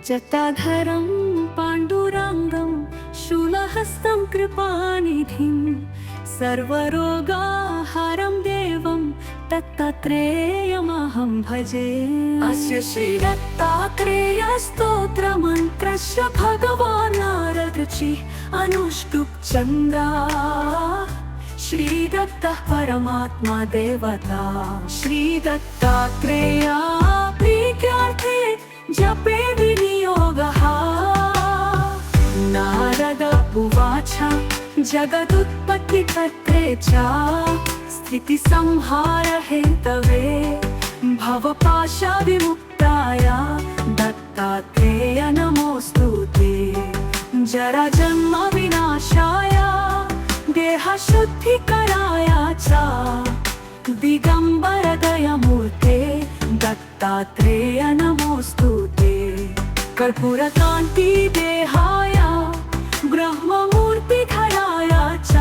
जटाधरं पाण्डुरङ्गं शूलहस्तं कृपानिधिं सर्वरोगाहारं देवं दत्तात्रेयमहं भजे। अस्य श्रीदत्तात्रेयस्तोत्रमन्त्रस्य भगवान् नारदऋषिः अनुष्टुप् छन्दः। श्रीदत्तः परमात्मा देवता। श्रीदत्तात्रेया प्रीत्यार्थे जपे विनियोगः। नारद उवाच जगदुत्पत्तिकर्त्रे च स्थितिसंहारहेतवे भवपाशविमुक्ताय दत्तात्रेय नमोऽस्तु ते। जराजन्मविनाशाय देहशुद्धिकराय च दिगम्बरदयमूर्ते दत्तात्रेय नमोऽस्तु ते। कर्पूरकान्तिदेहाय ब्रह्ममूर्तिधराय च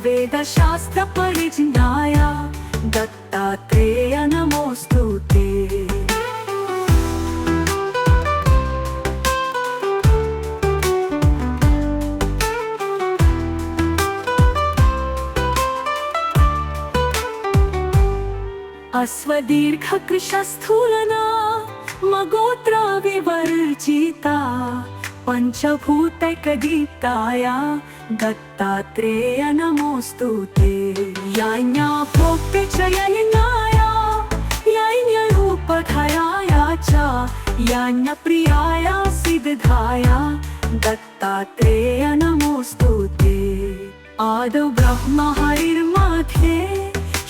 वेदशास्त्रपरिज्ञाय दत्तात्रेय नमोऽस्तु ते। अश्वदीर्घकृशस्थूलना मगोत्रा विवर्जिता पञ्चभूतैकदीप्ताय दत्तात्रेय नमोऽस्तु ते। याज्ञा भोक्ते च यज्ञाय यज्ञरूपधराय च यज्ञप्रियाय सिद्धाय दत्तात्रेय नमोऽस्तु ते। आदौ ब्रह्म हरिर्मध्ये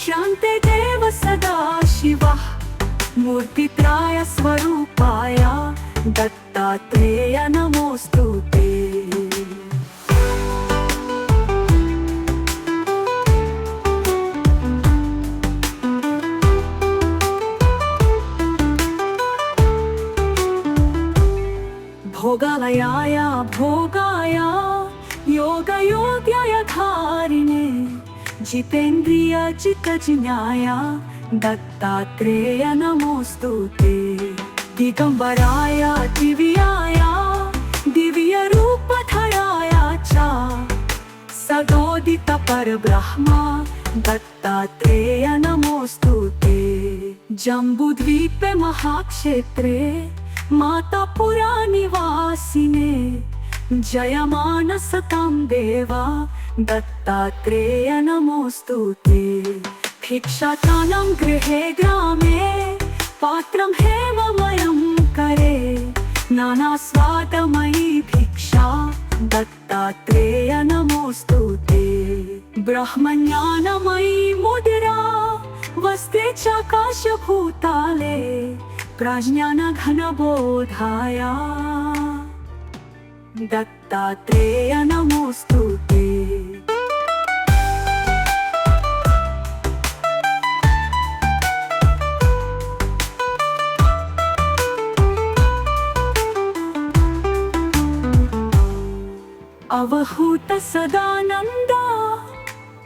शान्ते देव सदा शिवः मूर्तित्राय स्वरूपाय दत्तात्रेय नमोऽस्तु ते। भोगालयाय भोगाय योगयोग्याय धारिणे जितेन्द्रिय चित्तजिज्ञाय दत्तात्रेय नमोऽस्तु ते। दिगम्बराय दिव्याय दिव्यरूपधराय च सदोदित परब्रह्म दत्तात्रेय नमोऽस्तु ते। जम्बूद्वीपे महाक्षेत्रे मातापुरा निवासिने जयमानसतां देवा दत्तात्रेय नमोऽस्तु ते। भिक्षाटानं गृहे ग्रामे पात्रं हेममयं करे नानास्वादमयी भिक्षा दत्तात्रेय नमोऽस्तु ते। ब्रह्मज्ञानमयी मुद्रा वस्ते चाकाशभूताले प्रज्ञानघनबोधाय दत्तात्रेय नमोऽस्तु ते। अवहूत सदानंद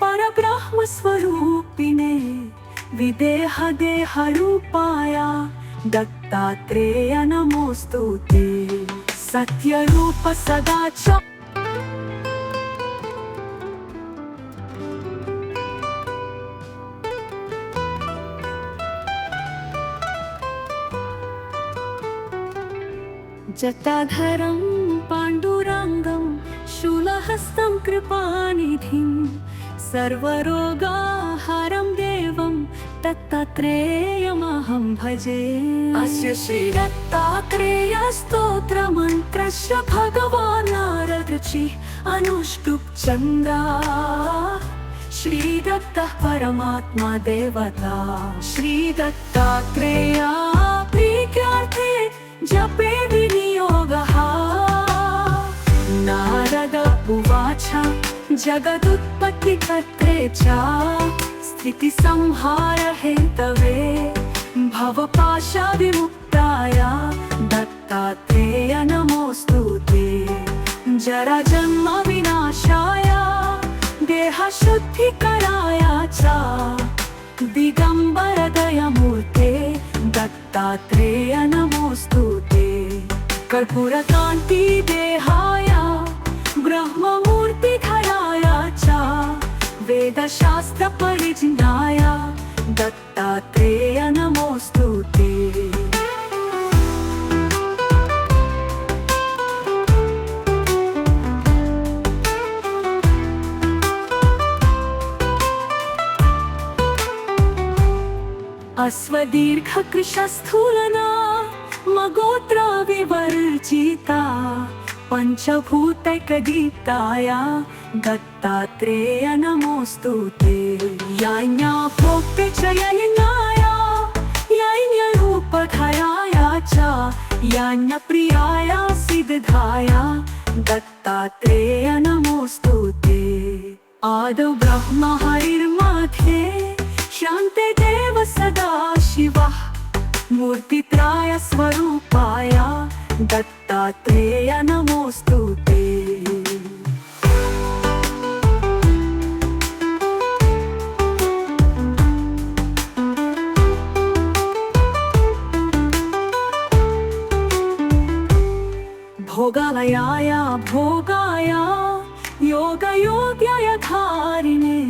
परब्रह्म स्वरूपिणे विदेह देह रूपाय दत्तात्रेय नमोऽस्तु ते। सत्यरूप सदा च जटाधरं पाण्डुरङ्गं शूलहस्तं कृपानिधिं सर्वरोगाहारं देवं दत्तात्रेयमहं भजे। अस्य श्रीदत्तात्रेयस्तोत्रमन्त्रस्य भगवान् नारदऋषिः अनुष्टुप् छन्दः। श्रीदत्तः परमात्मा देवता। श्रीदत्तात्रेया प्रीत्यार्थे जपे विनियोगः। नारद उवाच जगदुत्पत्तिकर्त्रे च स्थितिसंहारहेतवे भवपाशविमुक्ताय दत्तात्रेय नमोऽस्तु ते। जराजन्मविनाशाय देहशुद्धिकराय च दिगम्बरदयमूर्ते दत्तात्रेय नमोऽस्तु ते। कर्पूरकान्ति देहाय ब्रह्ममूर्तिधराय च वेदशास्त्रपरिज्ञाय दत्तात्रेय नमोऽस्तुते। अश्वदीर्घकृशस्थूलना मगोत्र विवर्जिता पंचभूतैकदीप्ताय दत्तात्रेय नमोऽस्तुते। याज्ञा भोक्ते च यज्ञाय यज्ञरूपधराय च यज्ञप्रियाय सिद्धाय दत्तात्रेय नमोऽस्तुते। आदौ ब्रह्म हरिर्मध्ये शान्ते देव सदा शिवः मूर्तित्राय स्वरूपाय दत्तात्रेय नमोऽस्तुते। भोगालयाय भोगाय योगयोग्याय धारिणे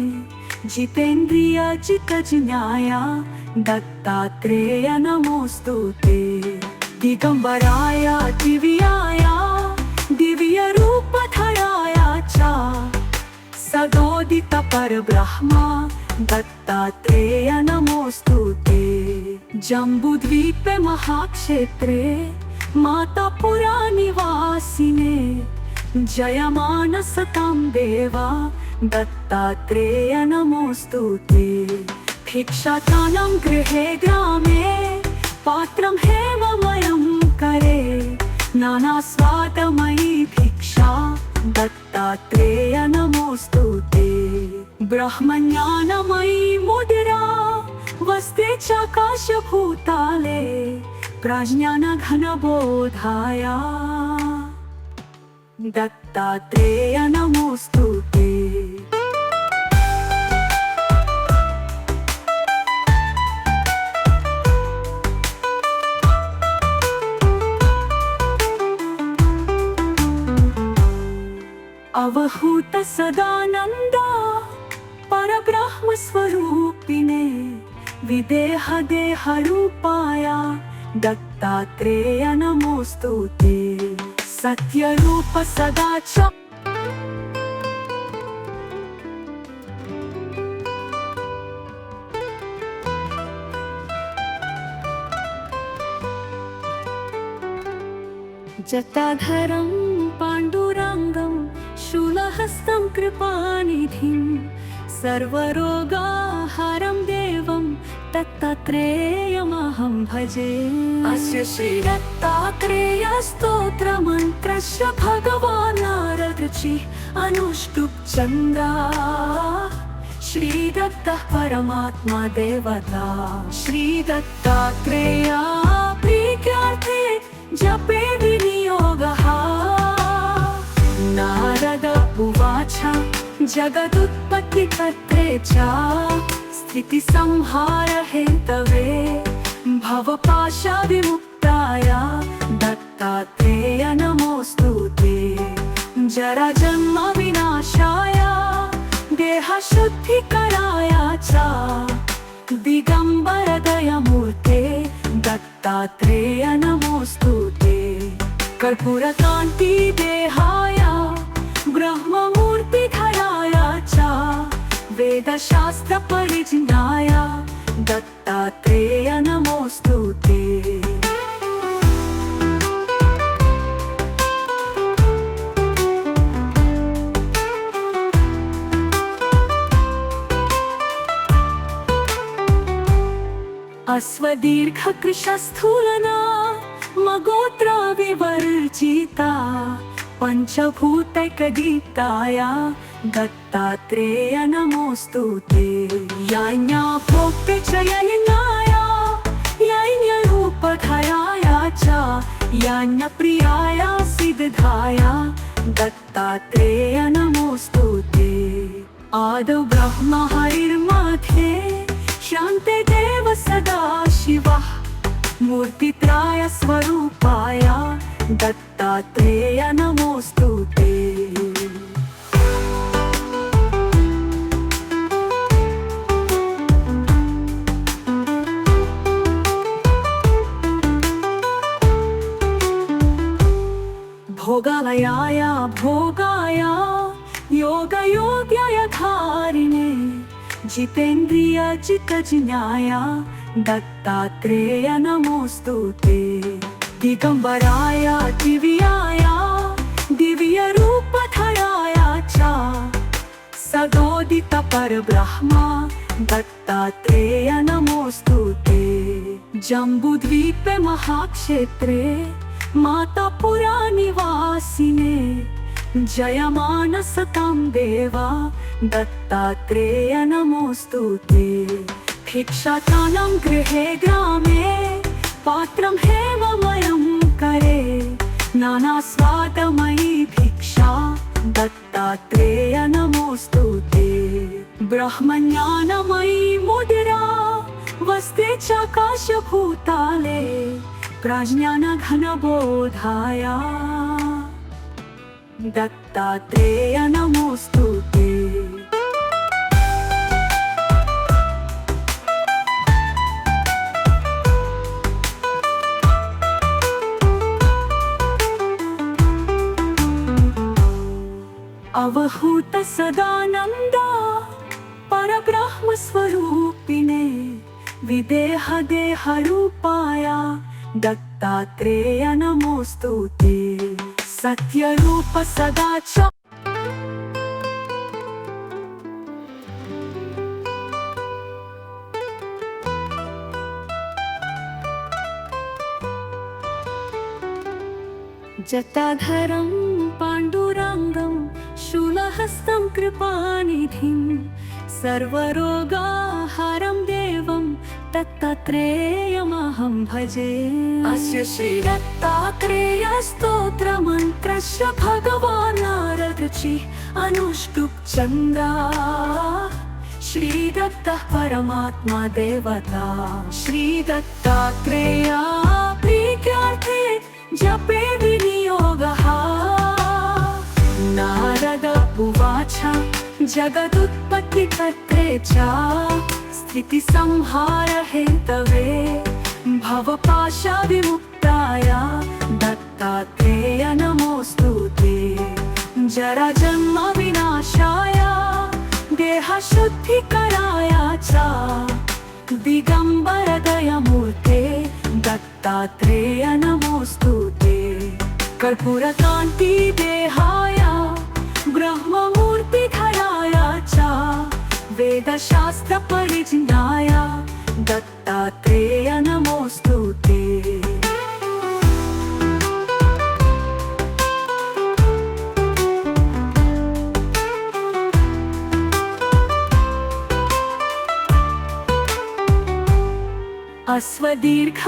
जितेन्द्रिय चित्तज्ञाय दत्तात्रेय नमोऽस्तुते। दिगंबराय दिव्याय दिव्यरूपधराय च सदोदित परब्रह्म दत्तात्रेय नमोऽस्तुते। जम्बूद्वीपे महाक्षेत्रे मातापुरा निवासिने जयमान सतां देवा दत्तात्रेय नमोऽस्तुते। भिक्षाटानं गृहे ग्रामे पात्रं हेममयं करे नानास्वादमयी भिक्षा दत्तात्रेय नमोऽस्तुते। ब्रह्मज्ञानमयी मुद्रा वस्ते चाकाशभूताले प्रज्ञानघनबोधाय दत्तात्रेय नमोऽस्तुते। अवहूत सदानंद परब्रह्म स्वरूपिणे विदेह देह रूपाय दत्तात्रेय नमोऽस्तुते। सत्यरूप सदा च जटाधरं पाण्डुरङ्गं शूलहस्तं कृपानिधिं सर्वरोगाहरं देवं दत्तात्रेयमहं भजे। अस्य श्रीदत्तात्रेय स्तोत्रमन्त्रस्य भगवान् नारदऋषिः अनुष्टुप् चन्द्रा श्रीदत्तः परमात्मा देवता। श्रीदत्तात्रेय प्रीत्यार्थे जपे विनियोगः। नारद उवाच जगदुत्पत्तिकर्त्रे च स्थितिसंहार हेतवे भवपाशविमुक्ताय दत्तात्रेय नमोऽस्तुते। जराजन्म विनाशाय देहशुद्धिकराय च दिगंबर दयामूर्ते दत्तात्रेय नमोऽस्तुते। कर्पूरकान्ति देहाय ब्रह्ममूर्तिधराय च वेदशास्त्रपरिज्ञाय दत्तात्रेय नमोऽस्तुते। अश्वदीर्घकृशस्थूलना मगोत्र विवर्जिता पंचभूतैकदीप्ताय दत्तात्रेय नमोऽस्तुते। याज्ञा भोक्ते च यज्ञाय यज्ञरूपधराय च यज्ञप्रियाय सिद्धाय दत्तात्रेय नमोऽस्तुते। आदौ ब्रह्म हरिर्मध्ये शान्ते देव सदा शिवः मूर्तित्राय स्वरूपाय दत्तात्रेय नमोस्तुते। भोगालयाय भोगाय योगयोग्याय धारिणे जितेन्द्रिय जितजिज्ञाय दत्तात्रेय नमोस्तुते। दिगंबराय दिव्याय दिव्यरूपधराय च सदोदित परब्रह्म दत्तात्रेय नमोस्तुते। जम्बूद्वीपे महाक्षेत्रे मातापुरा निवासिने जयमान सतां देवा दत्तात्रेय नमोस्तुते। भिक्षाटानं गृहे ग्रामे पात्रं हेममयं करे नानास्वादमयी भिक्षा दत्तात्रेय नमोस्तुते। ब्रह्मज्ञानमयी मुद्रा वस्ते चाकाशभूताले प्रज्ञानघनबोधाय दत्तात्रेय नमोस्तुते। अवहूत सदानंद परब्रह्म स्वरूपिणे विदेह देह रूपाय दत्तात्रेय नमोस्तुते। सत्यरूप सदा च जटाधरं पाण्डुरङ्गं शूलहस्तं कृपानिधिं सर्वरोगाहरं देवं दत्तात्रेयमहं भजे। अस्य श्री दत्तात्रेय स्तोत्रमन्त्रस्य भगवान् नारदर्षि अनुष्टुप् चन्द्रा श्री दत्तः परमात्मा देवता। श्री दत्तात्रेय प्रीत्यार्थे जपे विनियोगः। नारद उवाच जगदुत्पत्तिकर्त्रे च स्थितिसंहार हेतवे भवपाशविमुक्ताय दत्तात्रेय नमोस्तुते। जराजन्म विनाशाय देहशुद्धिकराय च दिगंबर दयामूर्ते दत्तात्रेय नमोस्तुते। कर्पूरकान्ति देहाय ब्रह्ममूर्तिधराय च वेदशास्त्र परिज्ञाय दत्तात्रेय नमोस्तुते।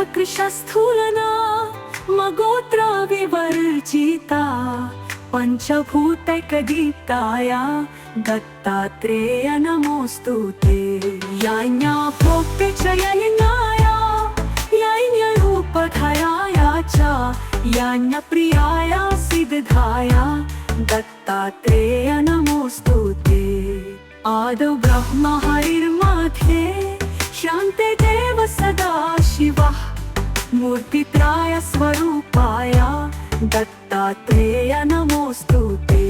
अश्वदीर्घकृशस्थूलना मगोत्र विवर्जिता पंचभूतैकदीप्ताय दत्तात्रेय नमोस्तुते। याज्ञा भोक्ते च यज्ञाय यज्ञरूपधराय च यज्ञप्रियाय सिद्धाय दत्तात्रेय नमोस्तुते। आदौ ब्रह्म हरिर्मध्ये शान्ते देव सदा शिवः मूर्तित्राय स्वरूपाय दत्तात्रेय नमोस्तुते।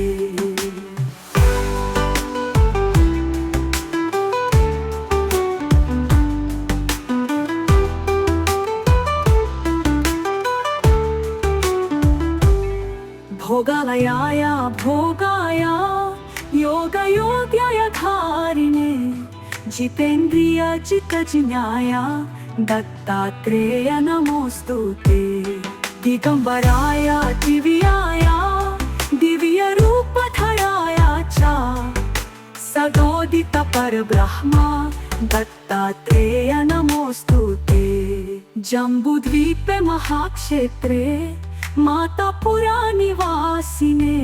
भोगालयाय भोगाय योगयोग्याय धारिणे जितेन्द्रिय जितजिज्ञाय दत्तात्रेय नमोस्तुते। दिगंबराय दिव्याय दिव्यरूपधराय च सदोदित परब्रह्म दत्तात्रेय नमोस्तुते। जम्बूद्वीपे महाक्षेत्रे मातापुरा निवासिने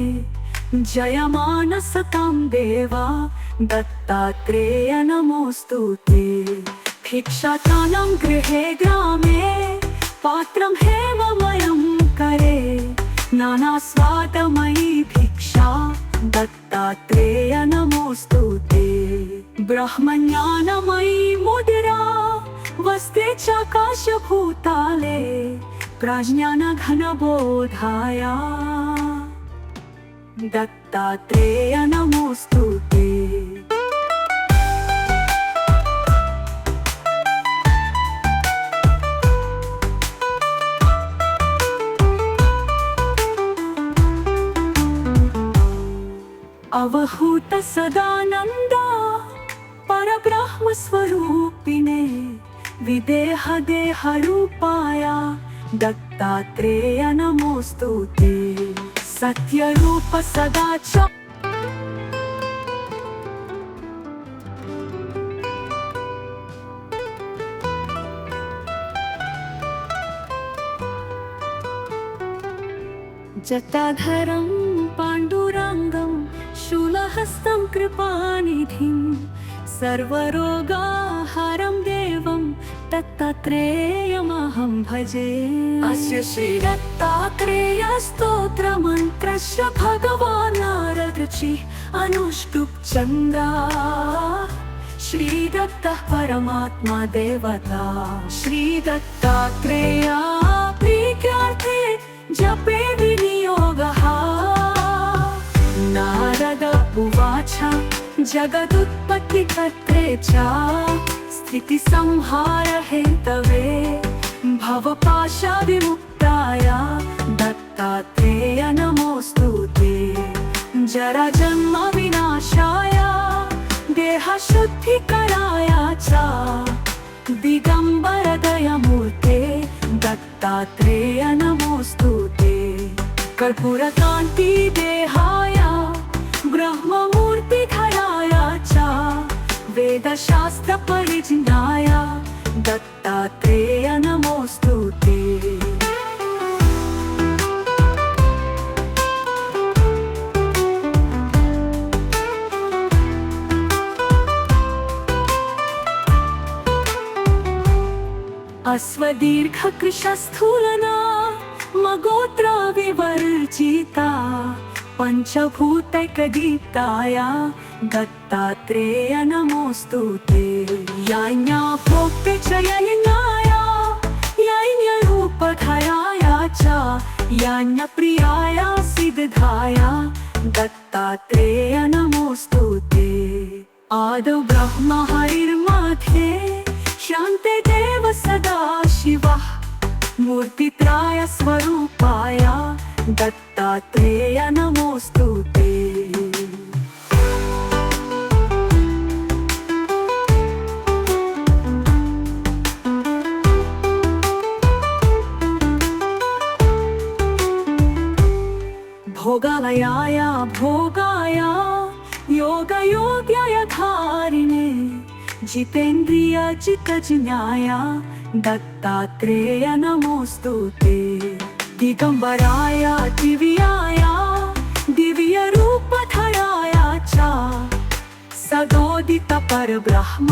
जयमान सतां देवा दत्तात्रेय नमोस्तुते। भिक्षाटानं गृहे ग्रामे पात्रं हेममयं करे नाना स्वादमयी भिक्षा दत्तात्रेय नमोस्तुते। ब्रह्मज्ञानमयी मुद्रा वसते चाकाशभूताले प्रज्ञानघनबोधाय दत्तात्रेय नमोस्तुते। अवहूत सदानंदा परब्रह्म स्वरूपिणे विदेह देह रूपाय दत्तात्रेय नमोस्तुते। सत्य रूप सदा च जटाधरं पाण्डुरङ्गं शूलहस्तं कृपानिधिं सर्वरोगाहरं देवं दत्तात्रेयमहं भजे। अस्य श्रीदत्तात्रेयस्तोत्रमन्त्रस्य भगवान् नारदऋषिः अनुष्टुप् छन्दः। श्रीदत्तः परमात्मा देवता श्रीदत्तात्रेया प्रीत्यार्थे जपे विनियोगः। नारद उवाच जगदुत्पत्तिकर्त्रे च स्थितिसंहारहेतवे भवपाशविमुक्ताय दत्तात्रेय नमोस्तुते। जराजन्म विनाशाय देहशुद्धिकराय च दिगंबर दयामूर्ते दत्तात्रेय नमोस्तुते। कर्पूरकान्ति देहाय ब्रह्ममूर्तिधराय च वेदशास्त्र परिज्ञाय दत्तात्रेय नमोस्तुते। अश्वदीर्घकृशस्थूलना मगोत्र विवर्जिता पंचभूतैकदीप्ताय दत्तात्रेय नमोस्तुते। याज्ञा भोक्ते च यज्ञाय यज्ञरूपधराय च यज्ञप्रियाय सिद्धाय दत्तात्रेय नमोस्तुते। आदौ ब्रह्म हरिर्मध्ये शान्ते देव सदा शिवः मूर्तित्राय स्वरूपाय दत्तात्रेय नमोस्तुते। भोगालयाय भोगाय योगयोग्याय धारिणे जितेन्द्रिय जितज्ञाय दत्तात्रेय नमोस्तुते। दिगंबराय दिव्याय दिव्यरूपधराय च सदोदित परब्रह्म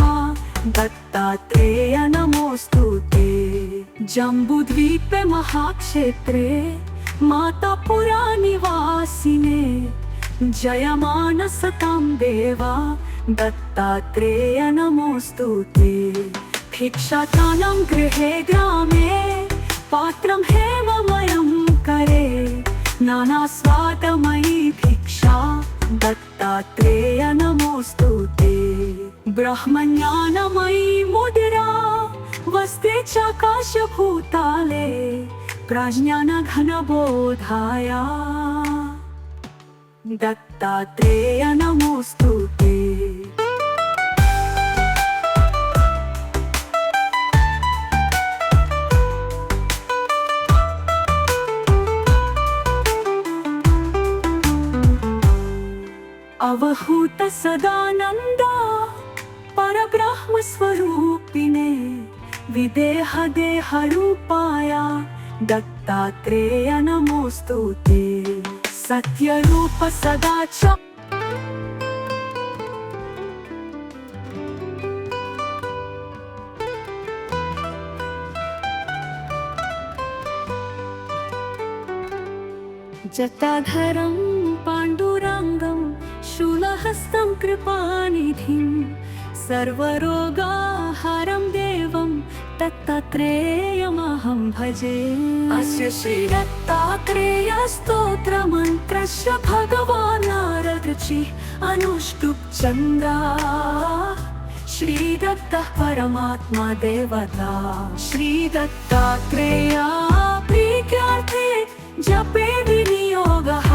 दत्तात्रेय नमोस्तुते। जम्बूद्वीपे महाक्षेत्रे मातापुरा निवासिने जयमानसतां देवा दत्तात्रेय नमोस्तुते। भिक्षाटानं गृहे ग्रामे पात्रं हेममयं करे नाना स्वादमयी भिक्षा दत्तात्रेय नमोस्तुते। ब्रह्मज्ञानमयी मुद्रा वसते चाकाशभूताले प्रज्ञानघनबोधाय दत्तात्रेय नमोस्तुते। अवहूत सदानंदा परब्रह्म स्वरूपिणे विदेह देह रूपाय दत्तात्रेय नमोस्तुते। सत्य रूप सदा च जटाधरं पाण्डुरङ्गं शूलहस्तं कृपानिधिं सर्वरोगाहारं देवं दत्तात्रेयमहं भजे। अस्य श्रीदत्तात्रेयस्तोत्रमन्त्रस्य भगवान् नारदऋषिः अनुष्टुप् छन्दः। श्रीदत्तः परमात्मा देवता। श्रीदत्तात्रेया प्रीत्यार्थे जपे विनियोगः।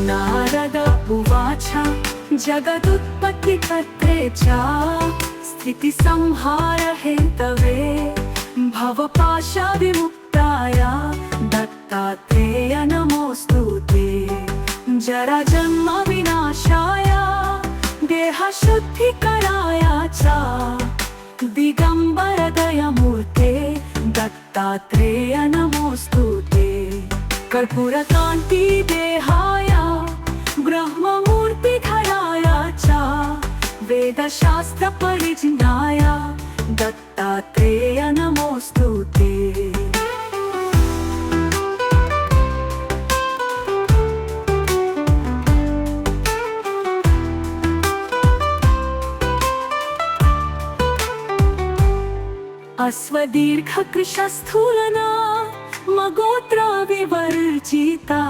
नारद उवाच जगदुत्पत्तिकर्त्रे च स्थितिसंहारहेतवे भवपाशविमुक्ताय दत्तात्रेय नमोऽस्तु ते। जराजन्म विनाशाय देहशुद्धिकराय च दिगम्बर दयामूर्ते दत्तात्रेय नमोऽस्तु ते। कर्पूरकान्ति देहाय ब्रह्ममूर्तिधराय च वेदशास्त्र परिज्ञाय दत्तात्रेय नमोऽस्तु ते। अश्वदीर्घकृशस्थूलना मगोत्र विवर्जिता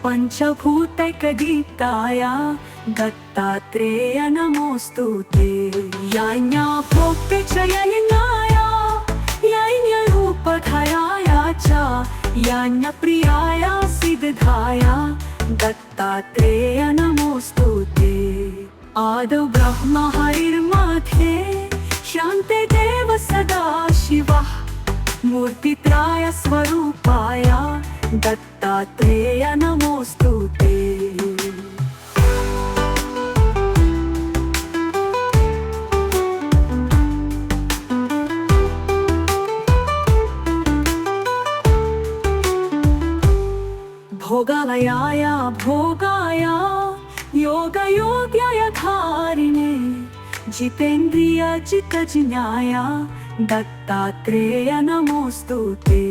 पंचभूतैकदीप्ताय दत्तात्रेय नमोऽस्तु ते। याज्ञा भोक्ते च यज्ञाय यज्ञरूपधराय च यज्ञप्रियाय सिद्धाय दत्तात्रेय नमोऽस्तु ते। आदौ ब्रह्म हरिर्मध्ये शान्ते देव सदा शिवः मूर्तित्राय स्वरूपाय दत्तात्रेय नमोऽस्तु ते। भोगालयाय भोगाय योगयोग्याय धारिणे जितेन्द्रिय जितजिज्ञाय दत्तात्रेय नमोऽस्तु ते।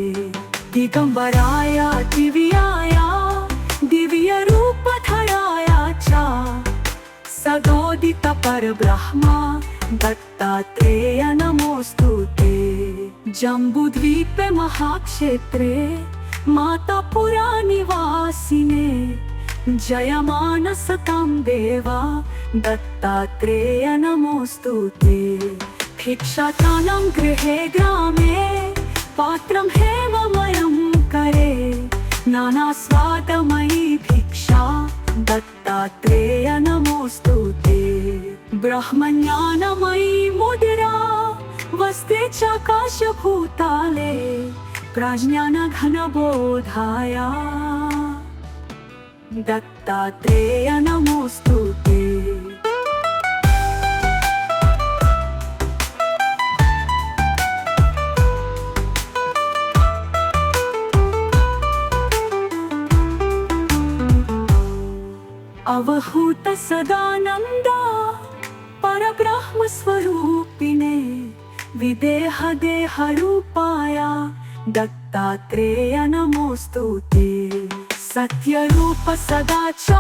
दिगम्बराय दिव्याय दिव्यरूपधराय च सदोदित परब्रह्म दत्तात्रेय नमोऽस्तु ते। जम्बूद्वीपे महाक्षेत्रे मातापुरा निवासिने जयमान सतां देवा दत्तात्रेय नमोऽस्तु ते। भिक्षाटानं गृहे ग्रामे पात्रं हेममयं करे नानास्वादमयी भिक्षा दत्तात्रेय नमोऽस्तु ते। ब्रह्मज्ञानमयी मुद्रा वस्ते चाकाशभूताले प्रज्ञानघनबोधाय दत्तात्रेय नमोऽस्तु ते। अवहूत सदानंद परब्रह्म स्वरूपिणे विदेह देह रूपाय दत्तात्रेय नमोऽस्तु ते। सत्यरूप सदा च